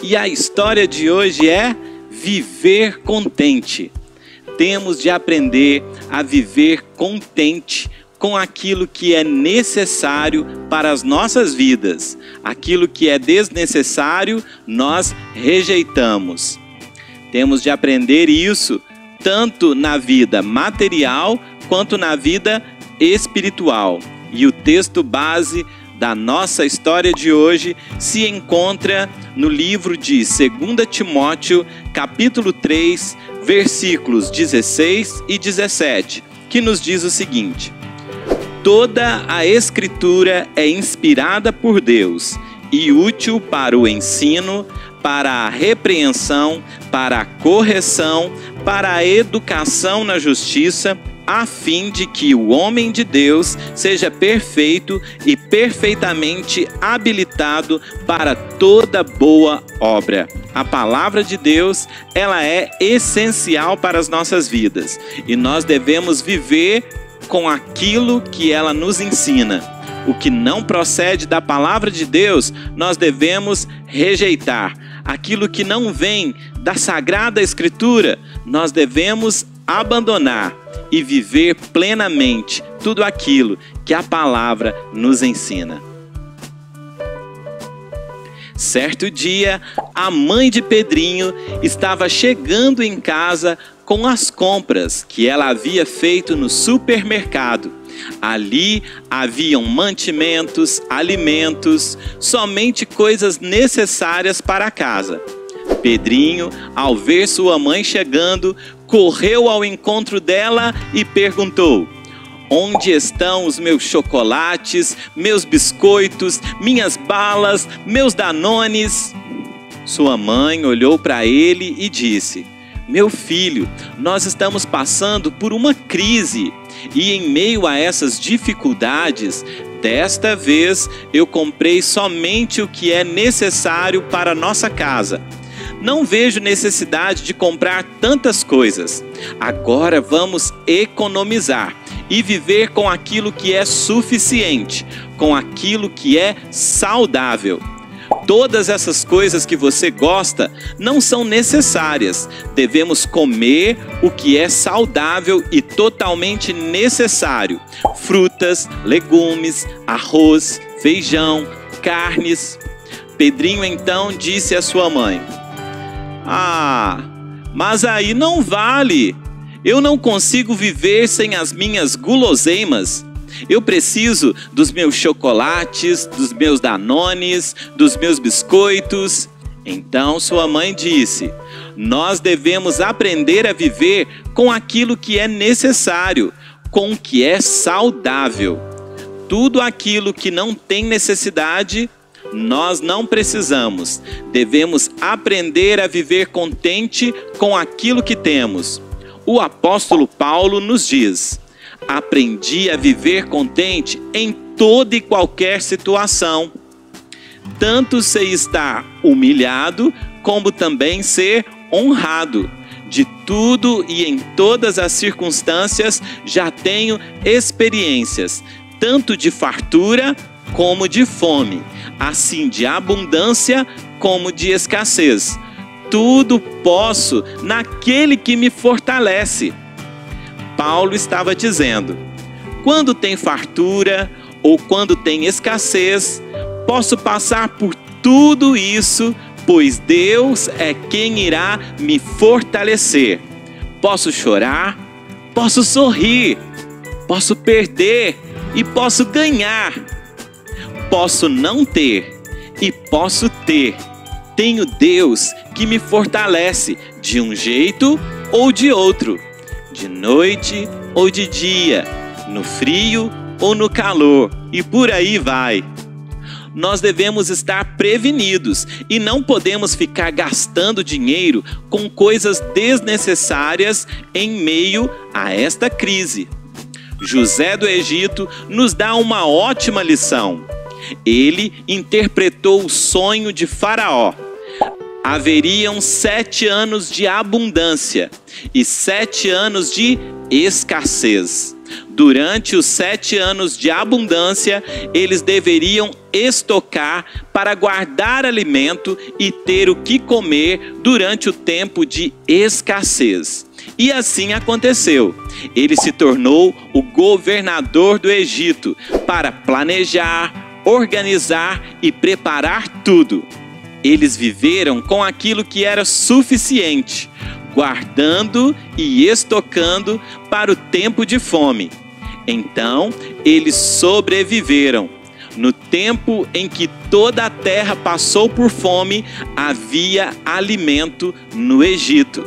E a história de hoje é viver contente. Temos de aprender a viver contente com aquilo que é necessário para as nossas vidas. Aquilo que é desnecessário, nós rejeitamos. Temos de aprender isso tanto na vida material quanto na vida espiritual. E o texto base da nossa história de hoje se encontra no livro de 2 Timóteo, capítulo 3, versículos 16 e 17, que nos diz o seguinte: toda a Escritura é inspirada por Deus e útil para o ensino, para a repreensão, para a correção, para a educação na justiça, a fim de que o homem de Deus seja perfeito e perfeitamente habilitado para toda boa obra. A palavra de Deus, ela é essencial para as nossas vidas e nós devemos viver com aquilo que ela nos ensina. O que não procede da palavra de Deus, nós devemos rejeitar. Aquilo que não vem da Sagrada Escritura, nós devemos abandonar e viver plenamente tudo aquilo que a palavra nos ensina. Certo dia, a mãe de Pedrinho estava chegando em casa com as compras que ela havia feito no supermercado. Ali haviam mantimentos, alimentos, somente coisas necessárias para a casa. Pedrinho, ao ver sua mãe chegando, correu ao encontro dela e perguntou: onde estão os meus chocolates, meus biscoitos, minhas balas, meus danones? Sua mãe olhou para ele e disse: meu filho, nós estamos passando por uma crise e em meio a essas dificuldades, desta vez eu comprei somente o que é necessário para a nossa casa. Não vejo necessidade de comprar tantas coisas. Agora vamos economizar e viver com aquilo que é suficiente, com aquilo que é saudável. Todas essas coisas que você gosta não são necessárias. Devemos comer o que é saudável e totalmente necessário. Frutas, legumes, arroz, feijão, carnes. Pedrinho então disse à sua mãe: mas aí não vale. Eu não consigo viver sem as minhas guloseimas. Eu preciso dos meus chocolates, dos meus danones, dos meus biscoitos. Então sua mãe disse: nós devemos aprender a viver com aquilo que é necessário, com o que é saudável. Tudo aquilo que não tem necessidade, nós não precisamos. Devemos aprender a viver contente com aquilo que temos. O apóstolo Paulo nos diz: aprendi a viver contente em toda e qualquer situação, tanto sei estar humilhado, como também ser honrado. De tudo e em todas as circunstâncias já tenho experiências, tanto de fartura como de fome, assim de abundância como de escassez. Tudo posso naquele que me fortalece. Paulo estava dizendo: quando tem fartura ou quando tem escassez, posso passar por tudo isso, pois Deus é quem irá me fortalecer. Posso chorar, posso sorrir, posso perder e posso ganhar. Posso não ter e posso ter. Tenho Deus que me fortalece de um jeito ou de outro, de noite ou de dia, no frio ou no calor, e por aí vai. Nós devemos estar prevenidos e não podemos ficar gastando dinheiro com coisas desnecessárias em meio a esta crise. José do Egito nos dá uma ótima lição. Ele interpretou o sonho de Faraó. Haveriam 7 anos de abundância e 7 anos de escassez. Durante os 7 anos de abundância, eles deveriam estocar para guardar alimento e ter o que comer durante o tempo de escassez. E assim aconteceu. Ele se tornou o governador do Egito para planejar, organizar e preparar tudo. Eles viveram com aquilo que era suficiente, guardando e estocando para o tempo de fome. Então, eles sobreviveram. No tempo em que toda a terra passou por fome, havia alimento no Egito.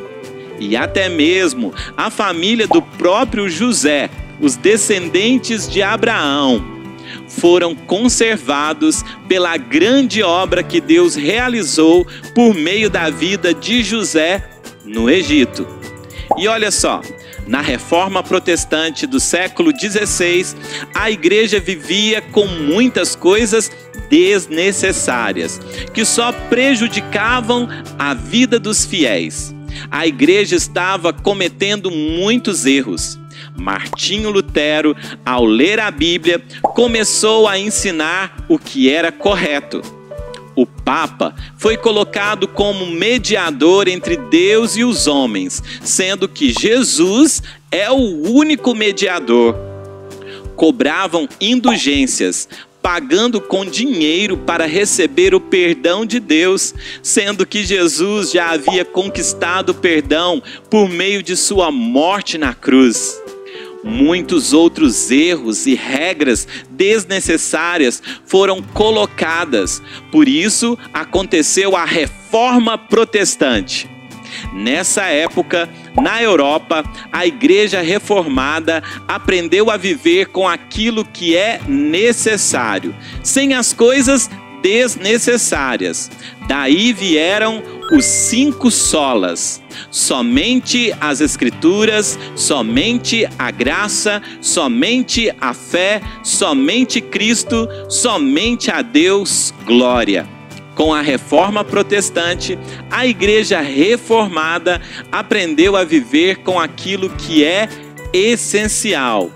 E até mesmo a família do próprio José, os descendentes de Abraão, foram conservados pela grande obra que Deus realizou por meio da vida de José no Egito. E olha só, na Reforma Protestante do século XVI, a igreja vivia com muitas coisas desnecessárias, que só prejudicavam a vida dos fiéis. A igreja estava cometendo muitos erros. Martinho Lutero, ao ler a Bíblia, começou a ensinar o que era correto. O Papa foi colocado como mediador entre Deus e os homens, sendo que Jesus é o único mediador. Cobravam indulgências, pagando com dinheiro para receber o perdão de Deus, sendo que Jesus já havia conquistado o perdão por meio de sua morte na cruz. Muitos outros erros e regras desnecessárias foram colocadas. Por isso, aconteceu a Reforma Protestante. Nessa época, na Europa, a Igreja Reformada aprendeu a viver com aquilo que é necessário, sem as coisas desnecessárias. Daí vieram os 5 solas: somente as Escrituras, somente a graça, somente a fé, somente Cristo, somente a Deus glória. Com a Reforma Protestante, a Igreja Reformada aprendeu a viver com aquilo que é essencial,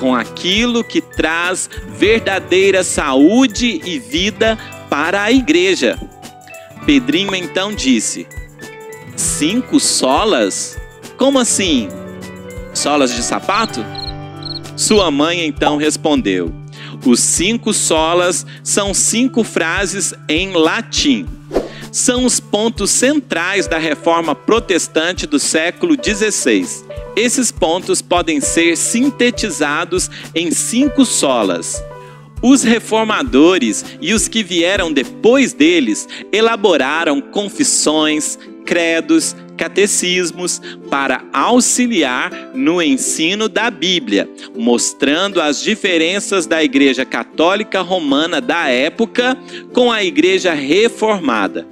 com aquilo que traz verdadeira saúde e vida para a igreja. Pedrinho então disse: 5 solas? Como assim? Solas de sapato? Sua mãe então respondeu: os 5 solas são 5 frases em latim. São os pontos centrais da Reforma Protestante do século XVI. Esses pontos podem ser sintetizados em 5 solas. Os reformadores e os que vieram depois deles elaboraram confissões, credos, catecismos para auxiliar no ensino da Bíblia, mostrando as diferenças da Igreja Católica Romana da época com a Igreja Reformada.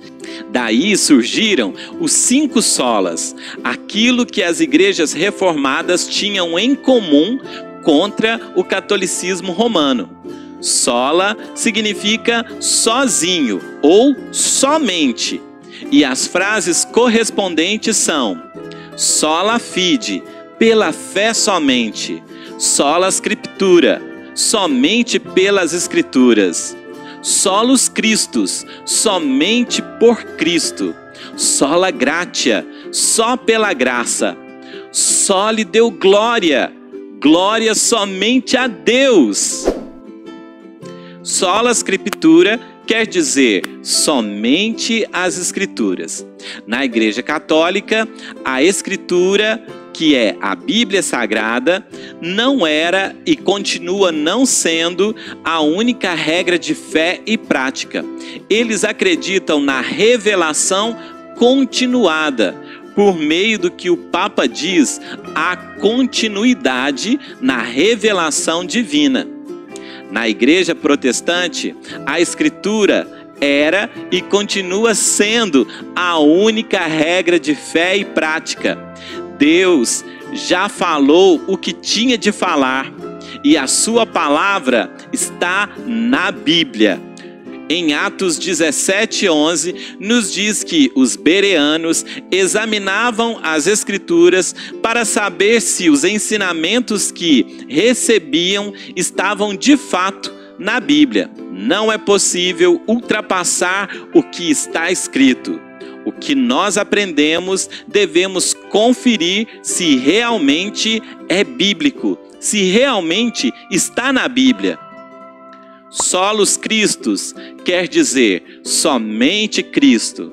Daí surgiram os 5 solas, aquilo que as igrejas reformadas tinham em comum contra o catolicismo romano. Sola significa sozinho ou somente. E as frases correspondentes são: sola fide, pela fé somente; sola scriptura, somente pelas escrituras; solus Christus, somente por Cristo; sola gratia, só pela graça; soli deu glória, glória somente a Deus. Sola Scriptura quer dizer somente as Escrituras. Na Igreja Católica, a Escritura, que é a Bíblia Sagrada, não era e continua não sendo a única regra de fé e prática. Eles acreditam na revelação continuada, por meio do que o Papa diz, a continuidade na revelação divina. Na Igreja Protestante, a Escritura era e continua sendo a única regra de fé e prática. Deus já falou o que tinha de falar e a sua palavra está na Bíblia. Em Atos 17:11, nos diz que os bereanos examinavam as Escrituras para saber se os ensinamentos que recebiam estavam de fato na Bíblia. Não é possível ultrapassar o que está escrito. O que nós aprendemos, devemos conferir se realmente é bíblico, se realmente está na Bíblia. Solos Christus quer dizer somente Cristo.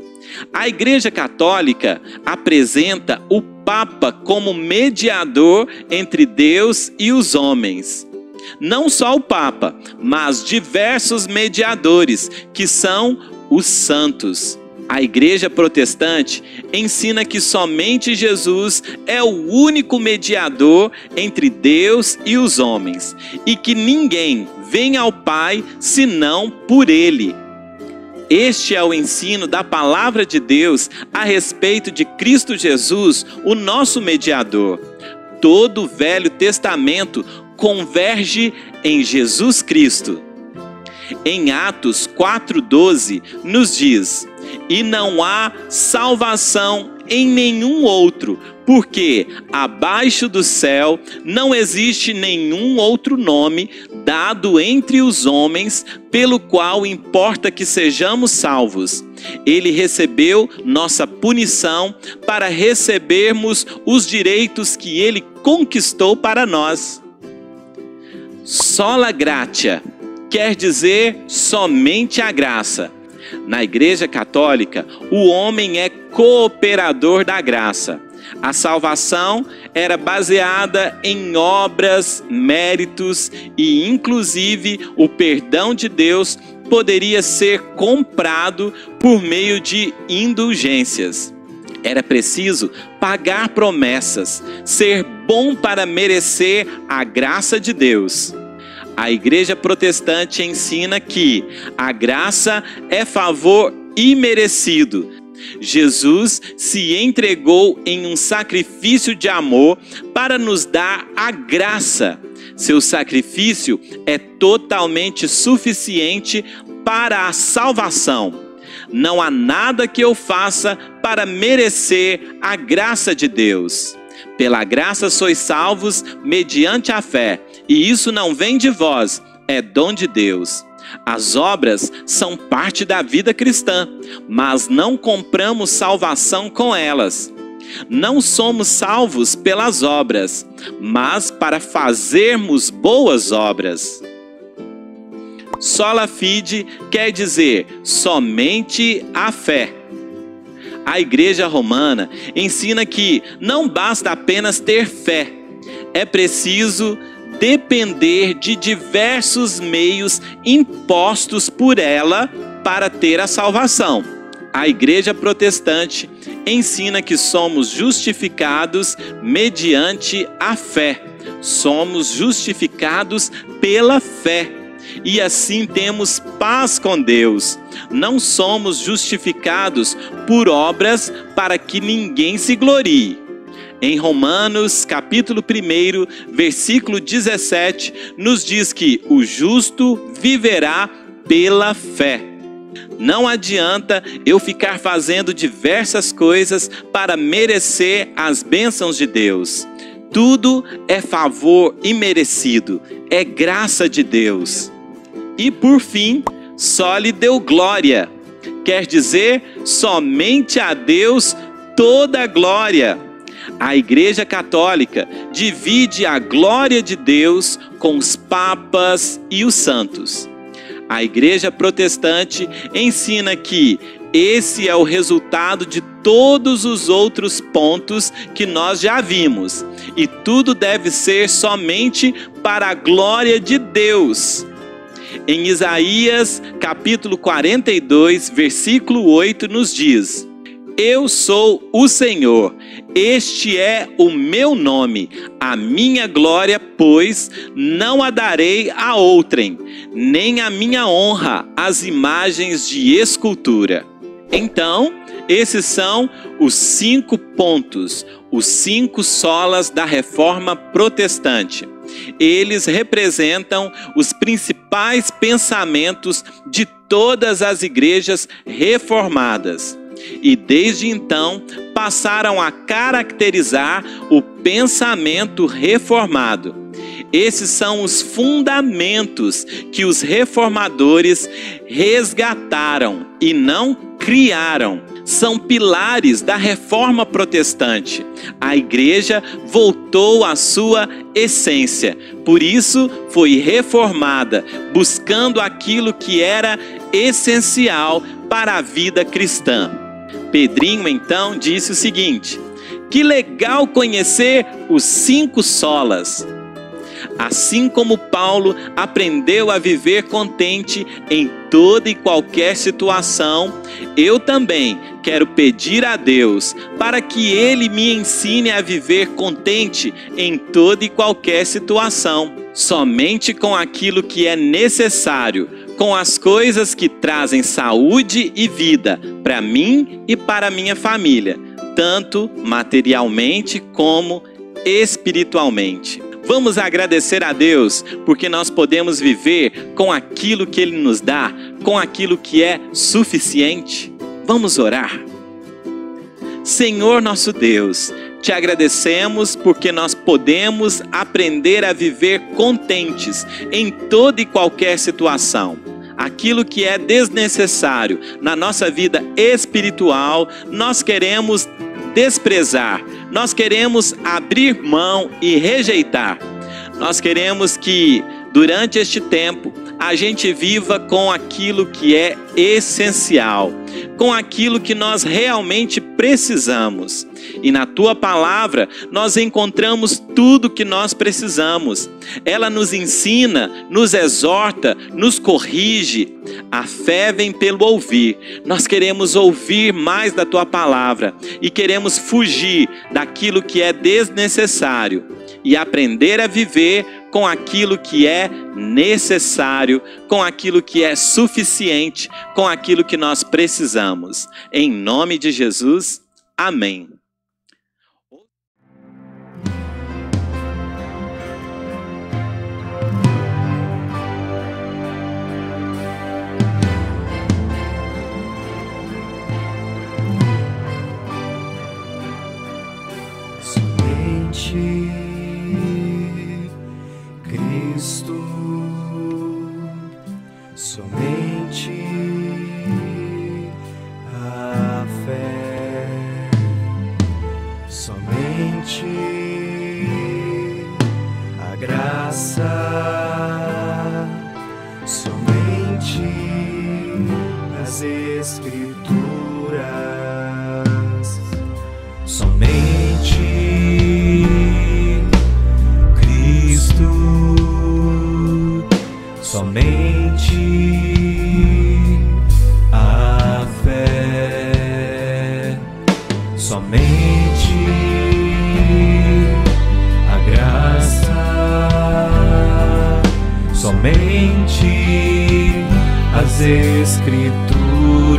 A Igreja Católica apresenta o Papa como mediador entre Deus e os homens. Não só o Papa, mas diversos mediadores, que são os santos. A Igreja Protestante ensina que somente Jesus é o único mediador entre Deus e os homens, e que ninguém vem ao Pai senão por Ele. Este é o ensino da Palavra de Deus a respeito de Cristo Jesus, o nosso mediador. Todo o Velho Testamento converge em Jesus Cristo. Em Atos 4:12 nos diz: e não há salvação em nenhum outro, porque abaixo do céu não existe nenhum outro nome dado entre os homens pelo qual importa que sejamos salvos. Ele recebeu nossa punição para recebermos os direitos que ele conquistou para nós. Sola gratia quer dizer somente a graça. Na Igreja Católica, o homem é cooperador da graça. A salvação era baseada em obras, méritos e, inclusive, o perdão de Deus poderia ser comprado por meio de indulgências. Era preciso pagar promessas, ser bom para merecer a graça de Deus. A Igreja Protestante ensina que a graça é favor imerecido. Jesus se entregou em um sacrifício de amor para nos dar a graça. Seu sacrifício é totalmente suficiente para a salvação. Não há nada que eu faça para merecer a graça de Deus. Pela graça sois salvos mediante a fé, e isso não vem de vós, é dom de Deus. As obras são parte da vida cristã, mas não compramos salvação com elas. Não somos salvos pelas obras, mas para fazermos boas obras. Sola fide quer dizer somente a fé. A Igreja Romana ensina que não basta apenas ter fé, é preciso depender de diversos meios impostos por ela para ter a salvação. A Igreja Protestante ensina que somos justificados mediante a fé. Somos justificados pela fé. E assim temos paz com Deus. Não somos justificados por obras para que ninguém se glorie. Em Romanos, capítulo 1, versículo 17, nos diz que o justo viverá pela fé. Não adianta eu ficar fazendo diversas coisas para merecer as bênçãos de Deus. Tudo é favor imerecido, é graça de Deus. E por fim, só lhe deu glória. Quer dizer, somente a Deus toda a glória. A Igreja Católica divide a glória de Deus com os papas e os santos. A Igreja Protestante ensina que esse é o resultado de todos os outros pontos que nós já vimos. E tudo deve ser somente para a glória de Deus. Em Isaías, capítulo 42, versículo 8, nos diz: eu sou o Senhor, este é o meu nome, a minha glória, pois, não a darei a outrem, nem a minha honra às imagens de escultura. Então, esses são os 5 pontos, os 5 solas da Reforma Protestante. Eles representam os principais pensamentos de todas as igrejas reformadas. E desde então passaram a caracterizar o pensamento reformado. Esses são os fundamentos que os reformadores resgataram e não criaram. São pilares da Reforma Protestante. A igreja voltou à sua essência. Por isso foi reformada, buscando aquilo que era essencial para a vida cristã. Pedrinho então disse o seguinte: que legal conhecer os 5 solas. Assim como Paulo aprendeu a viver contente em toda e qualquer situação, eu também quero pedir a Deus para que Ele me ensine a viver contente em toda e qualquer situação, somente com aquilo que é necessário, com as coisas que trazem saúde e vida para mim e para minha família, tanto materialmente como espiritualmente. Vamos agradecer a Deus porque nós podemos viver com aquilo que Ele nos dá, com aquilo que é suficiente. Vamos orar. Senhor nosso Deus, te agradecemos porque nós podemos aprender a viver contentes em toda e qualquer situação. Aquilo que é desnecessário na nossa vida espiritual, nós queremos desprezar, nós queremos abrir mão e rejeitar. Nós queremos que durante este tempo a gente viva com aquilo que é essencial, com aquilo que nós realmente precisamos. E na tua palavra nós encontramos tudo que nós precisamos. Ela nos ensina, nos exorta, nos corrige. A fé vem pelo ouvir. Nós queremos ouvir mais da tua palavra e queremos fugir daquilo que é desnecessário e aprender a viver com aquilo que é necessário, com aquilo que é suficiente, com aquilo que nós precisamos. Em nome de Jesus, amém. Cristo, somente a fé, somente a graça, somente as Escrituras, somente somente a fé, somente a graça, somente as Escrituras,